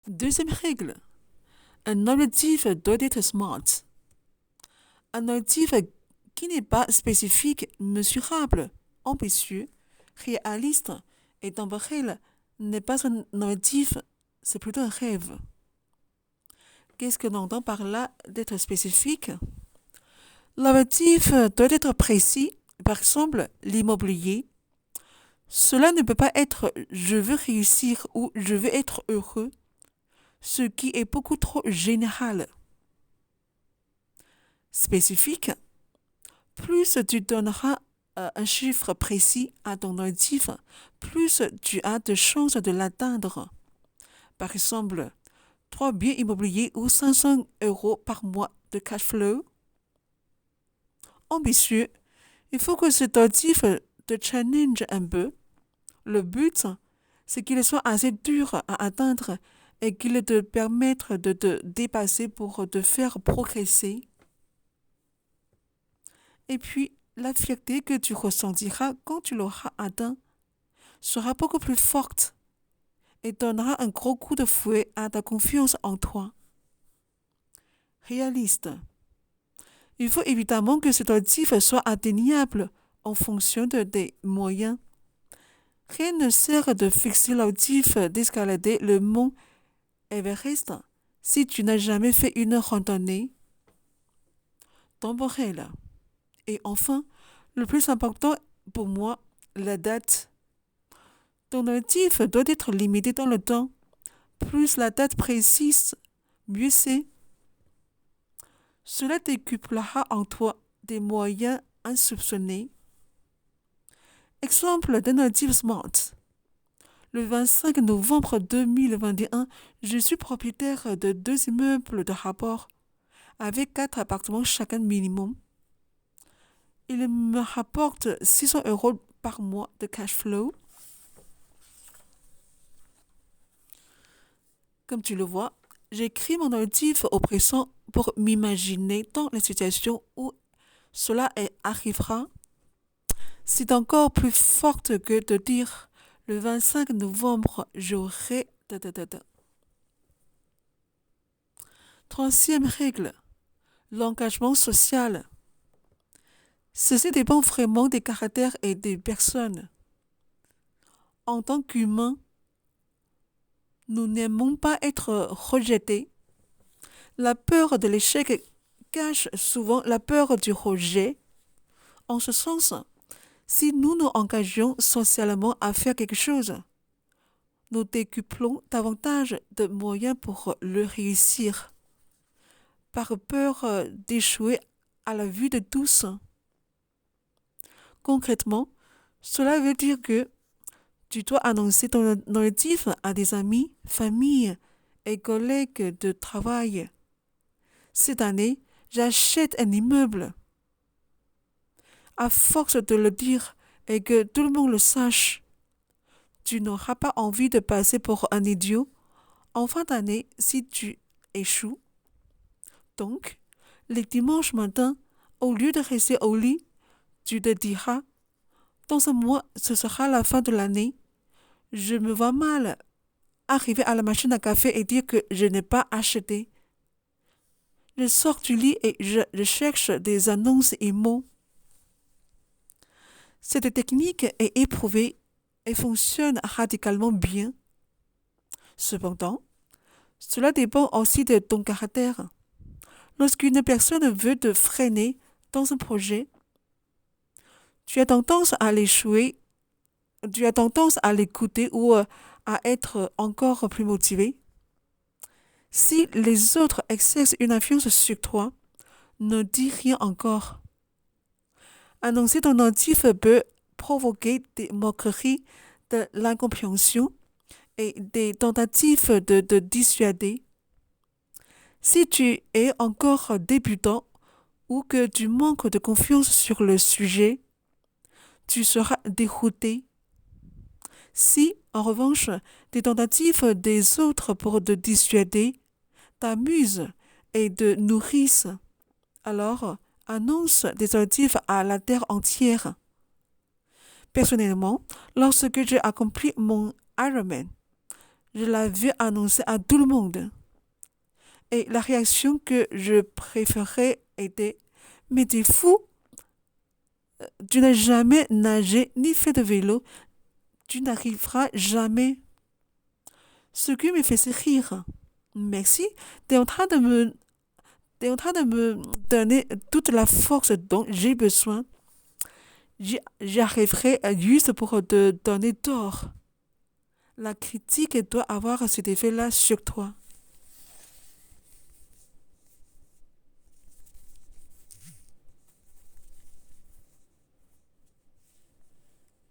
Deuxième règle, un objectif doit être smart. Un objectif qui n'est pas spécifique, mesurable, ambitieux, réaliste et temporel n'est pas un objectif, c'est plutôt un rêve. Qu'est-ce que l'on entend par là d'être spécifique? L'objectif doit être précis, par exemple l'immobilier. Cela ne peut pas être je veux réussir ou je veux être heureux, ce qui est beaucoup trop général. Spécifique, plus tu donneras un chiffre précis à ton objectif, plus tu as de chances de l'atteindre. Par exemple, 3 biens immobiliers ou 500 euros par mois de cash flow. Ambitieux, il faut que cet objectif te challenge un peu. Le but, c'est qu'il soit assez dur à atteindre et qu'il te permette de te dépasser pour te faire progresser. Et puis, la fierté que tu ressentiras quand tu l'auras atteint sera beaucoup plus forte et donnera un gros coup de fouet à ta confiance en toi. Réaliste. Il faut évidemment que cet objectif soit atteignable en fonction de tes moyens. Rien ne sert de fixer l'objectif d'escalader le mont Everest si tu n'as jamais fait une randonnée temporelle. Et enfin, le plus important pour moi, la date. Ton objectif doit être limité dans le temps. Plus la date précise, mieux c'est. Cela décuplera en toi des moyens insoupçonnés. Exemple d'un objectif SMART. Le 25 novembre 2021, je suis propriétaire de 2 immeubles de rapport avec 4 appartements chacun minimum. Il me rapporte 600 euros par mois de cash flow. Comme tu le vois, j'écris mon objectif au présent pour m'imaginer dans la situation où cela arrivera. C'est encore plus forte que de dire le 25 novembre, j'aurai... Troisième règle, l'engagement social. Ceci dépend vraiment des caractères et des personnes. En tant qu'humains, nous n'aimons pas être rejetés. La peur de l'échec cache souvent la peur du rejet. En ce sens, si nous nous engageons socialement à faire quelque chose, nous décuplons davantage de moyens pour le réussir, par peur d'échouer à la vue de tous. Concrètement, cela veut dire que tu dois annoncer ton objectif à des amis, familles et collègues de travail. Cette année, j'achète un immeuble. À force de le dire et que tout le monde le sache, tu n'auras pas envie de passer pour un idiot en fin d'année si tu échoues. Donc, les dimanches matins, au lieu de rester au lit, tu te diras, dans un mois, ce sera la fin de l'année. Je me vois mal arriver à la machine à café et dire que je n'ai pas acheté. Je sors du lit et je cherche des annonces et mots. Cette technique est éprouvée et fonctionne radicalement bien. Cependant, cela dépend aussi de ton caractère. Lorsqu'une personne veut te freiner dans un projet, tu as tendance à l'échouer, tu as tendance à l'écouter ou à être encore plus motivé. Si les autres exercent une influence sur toi, ne dis rien encore. Annoncer ton objectif peut provoquer des moqueries, de l'incompréhension et des tentatives de te dissuader. Si tu es encore débutant ou que tu manques de confiance sur le sujet, tu seras dérouté. Si, en revanche, des tentatives des autres pour te dissuader t'amusent et te nourrissent, alors annonce des objectifs à la terre entière. Personnellement, lorsque j'ai accompli mon Ironman, Je l'avais annoncé à tout le monde. Et la réaction que je préférais était: mais t'es fou, tu n'as jamais nagé ni fait de vélo, tu n'arriveras jamais. Ce qui me faisait rire. Merci, t'es en train de me, t'es en train de me donner toute la force dont j'ai besoin. J'y arriverai juste pour te donner tort. La critique doit avoir cet effet-là sur toi.